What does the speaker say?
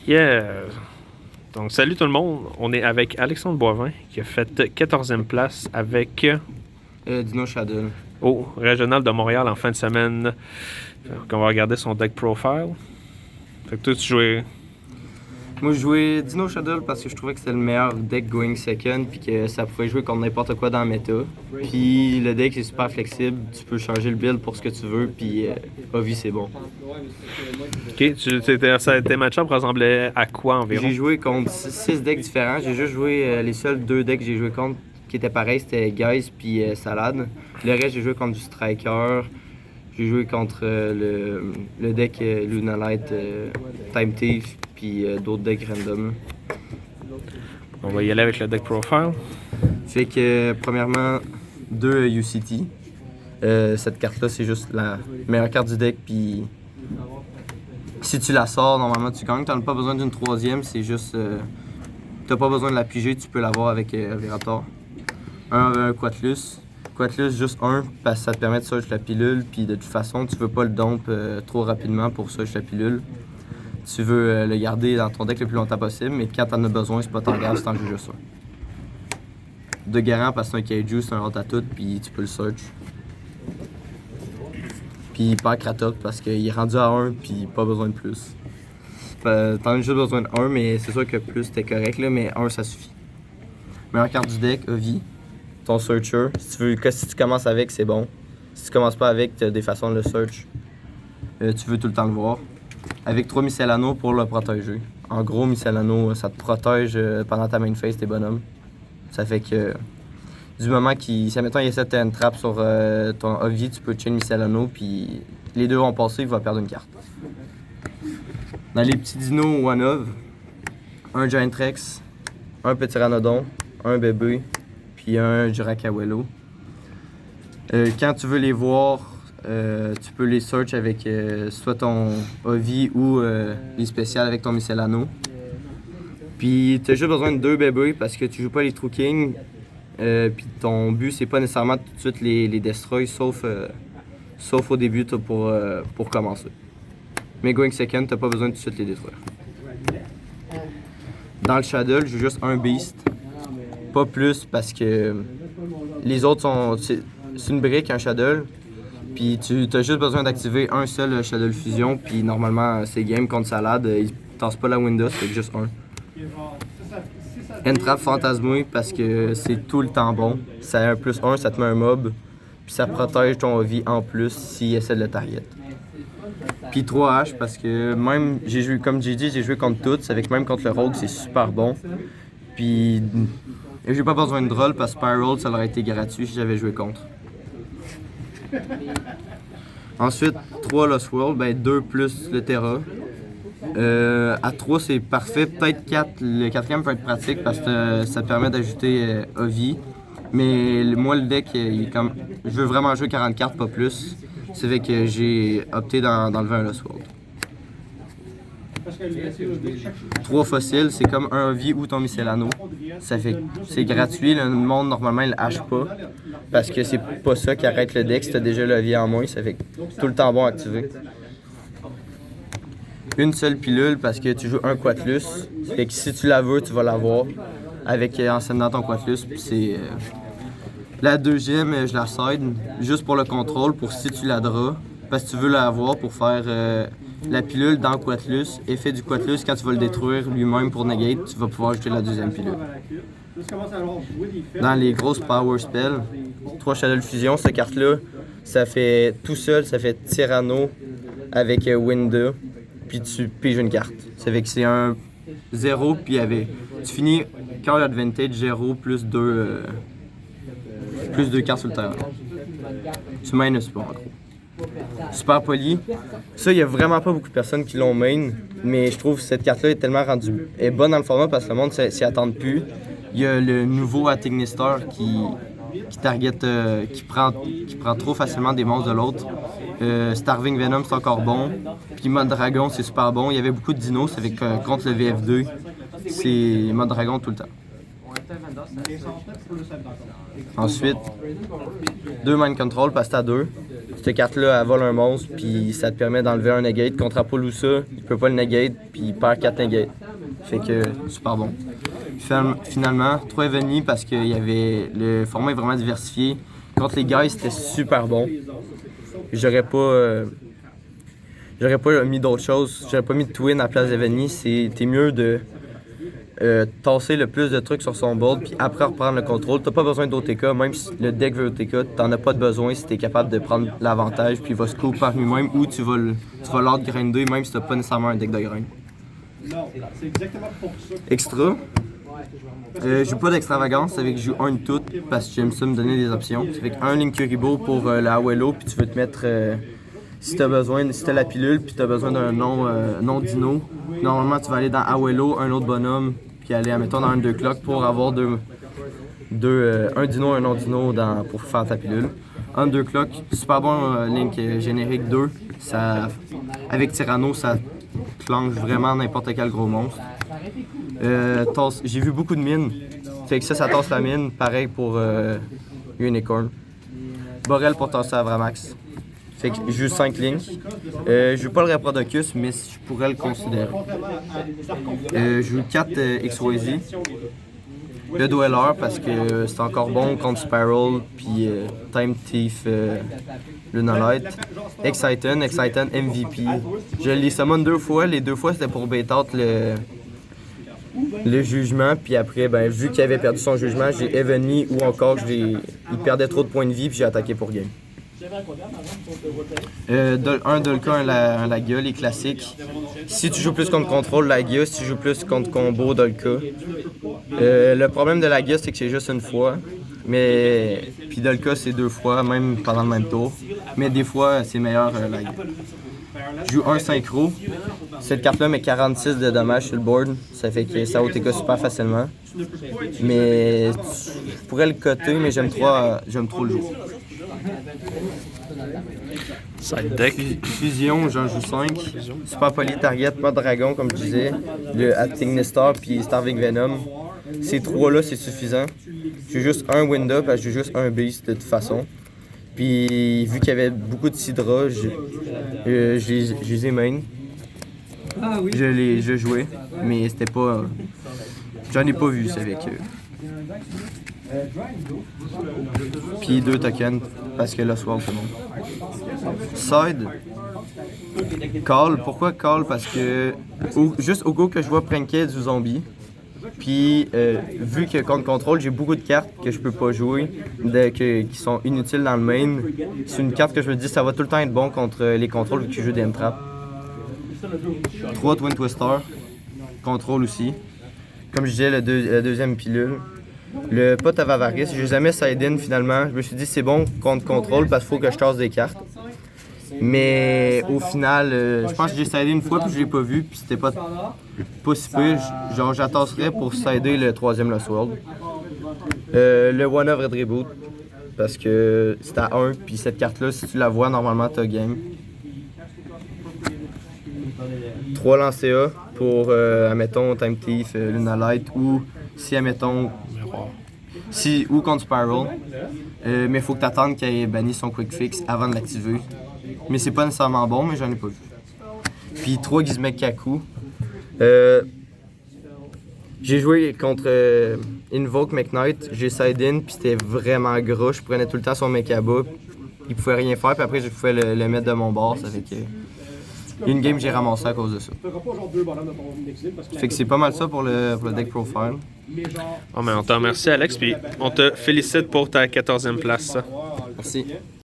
Yeah! Donc, salut tout le monde. On est avec Alexandre Boivin qui a fait 14e place avec Dino Shadow. au Régional de Montréal en fin de semaine. Donc, on va regarder son deck profile. Fait que toi, tu jouais. Moi, je jouais Dino Shadow parce que je trouvais que c'était le meilleur deck going second puis que ça pouvait jouer contre n'importe quoi dans la méta. Puis le deck est super flexible, tu peux changer le build pour ce que tu veux, puis Ovi c'est bon. Ok, tes match-ups ressemblaient à quoi environ? J'ai joué contre 6 decks différents, j'ai juste joué les seuls 2 decks que j'ai joué contre qui étaient pareils, c'était Guys puis Salade. Le reste, j'ai joué contre du Striker. J'ai joué contre le deck Lunalight, Time Thief, puis d'autres decks random. On va y aller avec le deck profile. Fait que, premièrement, 2 UCT. Cette carte-là, c'est juste la meilleure carte du deck, puis si tu la sors, normalement tu gagnes. T'en as pas besoin d'une troisième, c'est juste... t'as pas besoin de la piger, tu peux l'avoir avec Verator. Un Quatlus. Quatlus, juste un, parce que ça te permet de search la pilule, puis de toute façon, tu veux pas le dump trop rapidement pour search la pilule. Tu veux le garder dans ton deck le plus longtemps possible, mais quand t'en as besoin, c'est pas tant grave, c'est t'en joues juste un. De Garant, parce que c'est un Kaiju, c'est un Ratatouille, puis tu peux le search. Puis Hyper Kratok, parce qu'il est rendu à 1, puis pas besoin de plus. T'en as juste besoin de 1, mais c'est sûr que plus t'es correct, là, mais 1 ça suffit. Meilleure carte du deck, Ovi. Ton searcher. Si tu commences avec, c'est bon. Si tu commences pas avec, tu as des façons de le search. Tu veux tout le temps le voir. Avec 3 Miscelano pour le protéger. En gros, Miscelano, ça te protège pendant ta main phase, tes bonhommes. Ça fait que du moment qu'il. Si admettons, il essaie de te trap sur ton Ovi, tu peux chain Miscelano, puis les deux vont passer, il va perdre une carte. Dans les petits dinos One-of, un Giant Rex, un Pteranodon, un bébé, puis un Jurakawailo. Quand tu veux les voir, tu peux les search avec soit ton Ovi ou les spéciales avec ton Miscelano. Puis tu as juste besoin de 2 bébés parce que tu joues pas les True King. Puis ton but c'est pas nécessairement tout de suite les destroy sauf au début pour commencer. Mais going second, t'as pas besoin de tout de suite les détruire. Dans le Shadow, je joue juste un Beast. Pas plus parce que les autres sont. C'est une brique, un Shadow. Puis tu as juste besoin d'activer un seul Shadow Fusion. Puis normalement, c'est game contre Salade. Il tasse pas la Windows, c'est juste un. Entrap Fantasmouille parce que c'est tout le temps bon. Ça a un +1, ça te met un mob. Puis ça protège ton vie en plus s'il essaie de le target. Puis 3H parce que même, comme j'ai dit, j'ai joué contre toutes. Avec même contre le Rogue, c'est super bon. Puis j'ai pas besoin de Droll parce que Spiral, ça aurait été gratuit si j'avais joué contre. Ensuite, 3 Lost World, ben 2 plus le Terra. À 3, c'est parfait. Peut-être 4. Le 4e peut être pratique parce que ça te permet d'ajouter Ovi. Mais moi, le deck, je veux vraiment jouer 40 cartes, pas plus. C'est fait que j'ai opté d'enlever un Lost World. 3 fossiles, c'est comme un Ovi ou ton Miscelano. Ça fait c'est gratuit, le monde normalement il hache pas. Parce que c'est pas ça qui arrête le deck si t'as déjà l'Ovi en moins, ça fait tout le temps bon à activer. Une seule pilule parce que tu joues un Quatlus. Fait que si tu la veux, tu vas l'avoir avec enseignant ton Quatlus. Puis c'est la deuxième, je la side juste pour le contrôle, pour si tu la draws. Parce que tu veux l'avoir pour faire la pilule dans Quatlus. Effet du Quatlus, quand tu vas le détruire lui-même pour negate, tu vas pouvoir ajouter la deuxième pilule. Dans les grosses power spells, 3 Shadow Fusion, cette carte-là, ça fait tout seul, ça fait Tyranno avec Winda. Puis tu piges une carte. Ça fait que c'est un 0, puis tu finis Card Advantage 0 plus 2 cartes sur le terrain. Tu minus pas en gros. Super poli. Ça, il y a vraiment pas beaucoup de personnes qui l'ont main, mais je trouve que cette carte-là est tellement rendue. Elle est bonne dans le format parce que le monde s'y attend plus. Il y a le nouveau Atignistar qui target, qui prend trop facilement des monstres de l'autre. Starving Venom, c'est encore bon. Puis Mode Dragon, c'est super bon. Il y avait beaucoup de dinos avec contre le VF2. C'est Mode Dragon tout le temps. Ensuite, 2 mind control parce que t'as 2. Cette carte-là, elle vole un monstre, puis ça te permet d'enlever un negate. Contre Apollousa, il peut pas le negate, puis il perd 4 negates. Fait que super bon. Finalement, 3 Evany parce que le format est vraiment diversifié. Contre les guys, c'était super bon. J'aurais pas mis d'autres choses. J'aurais pas mis de Twin à la place d'Evany. C'était mieux de tasser le plus de trucs sur son board, puis après reprendre le contrôle. T'as pas besoin d'OTK, même si le deck veut OTK, t'en as pas de besoin si t'es capable de prendre l'avantage, puis il va se couper par lui-même, ou tu vas l'autre grinder, même si t'as pas nécessairement un deck de grind. Extra. Je joue pas d'extravagance, avec que je joue un de toutes, parce que j'aime ça me donner des options. C'est avec un Linkuriboh pour le Awelo, puis tu veux te mettre... si t'as la pilule, puis t'as besoin d'un nom dino, normalement tu vas aller dans Awelo, un autre bonhomme, puis aller, admettons, dans un 2 clock pour avoir un dino, un non dino pour faire ta pilule. Un 2 clock, super bon link générique 2, avec Tyranno, ça clenche vraiment n'importe quel gros monstre. J'ai vu beaucoup de mines, fait que ça tasse la mine, pareil pour Unicorn. Borel pour tasser à Vramax. Fait que je joue 5 lignes. Je joue pas le Reprodocus, mais je pourrais le considérer. Je joue 4 XYZ. Le Dweller parce que c'est encore bon contre Spiral, puis Time Thief, Lunalight. Exciton MVP. Je l'ai summon 2 fois, les 2 fois c'était pour bait out le jugement, puis après, ben, vu qu'il avait perdu son jugement, j'ai Evany ou encore il perdait trop de points de vie, puis j'ai attaqué pour game. Un Dolka, un Lagia, les classiques. Si tu joues plus contre contrôle, Lagia. Si tu joues plus contre combo, Dolka. Le problème de Lagia, c'est que c'est juste une fois. Puis Dolka, c'est 2 fois, même pendant le même tour. Mais des fois, c'est meilleur Lagia. Je joue un synchro. Cette carte-là met 46 de dommages sur le board. Ça fait que ça OTK super facilement. Mais je pourrais le coter, mais j'aime trop le jouer. Side deck. Fusion, j'en joue 5. Super Poly Target, pas dragon comme je disais. Le Acting Nestor puis Starving Venom. Ces 3-là, c'est suffisant. J'ai juste un Window parce que j'ai juste un Beast de toute façon. Puis vu qu'il y avait beaucoup de Sidra, je les ai main. Je jouais, mais c'était pas. J'en ai pas vu, c'est avec eux. Puis 2 tokens parce que le soir c'est bon. Side. Call. Pourquoi call? Parce que juste au go que je vois Prankhead du zombie. Puis vu que contre contrôle, j'ai beaucoup de cartes que je peux pas jouer, qui sont inutiles dans le main. C'est une carte que je me dis ça va tout le temps être bon contre les contrôles vu que je joue des M-Trap. 3 Twin Twister. Contrôle aussi. Comme je disais, la deuxième pilule. Le pot à Vavaris, j'ai jamais side-in finalement. Je me suis dit c'est bon contre contrôle parce qu'il faut que je tasse des cartes. Mais au final, je pense que j'ai sidé une fois puis je l'ai pas vu puis c'était pas si peu. Genre j'attasserais pour sider le 3e Lost World. Le One of Red Reboot parce que c'est à 1 puis cette carte là si tu la vois normalement t'as game. 3 lancers pour admettons Time Thief, Lunalight ou si admettons ou contre Spiral. Mais il faut que tu attendes qu'il ait banni son Quick Fix avant de l'activer. Mais c'est pas nécessairement bon, mais j'en ai pas vu. Puis 3 Gizmek Kaku. J'ai joué contre Invoke McKnight, j'ai side-in, puis c'était vraiment gros. Je prenais tout le temps son Mekaba. Il pouvait rien faire, puis après je pouvais le mettre de mon bord. Ça fait que. Une game, j'ai ramassé à cause de ça. Fait que c'est pas mal ça pour le deck profile. Oh, mais on te remercie, Alex, puis on te félicite pour ta 14e place. Merci.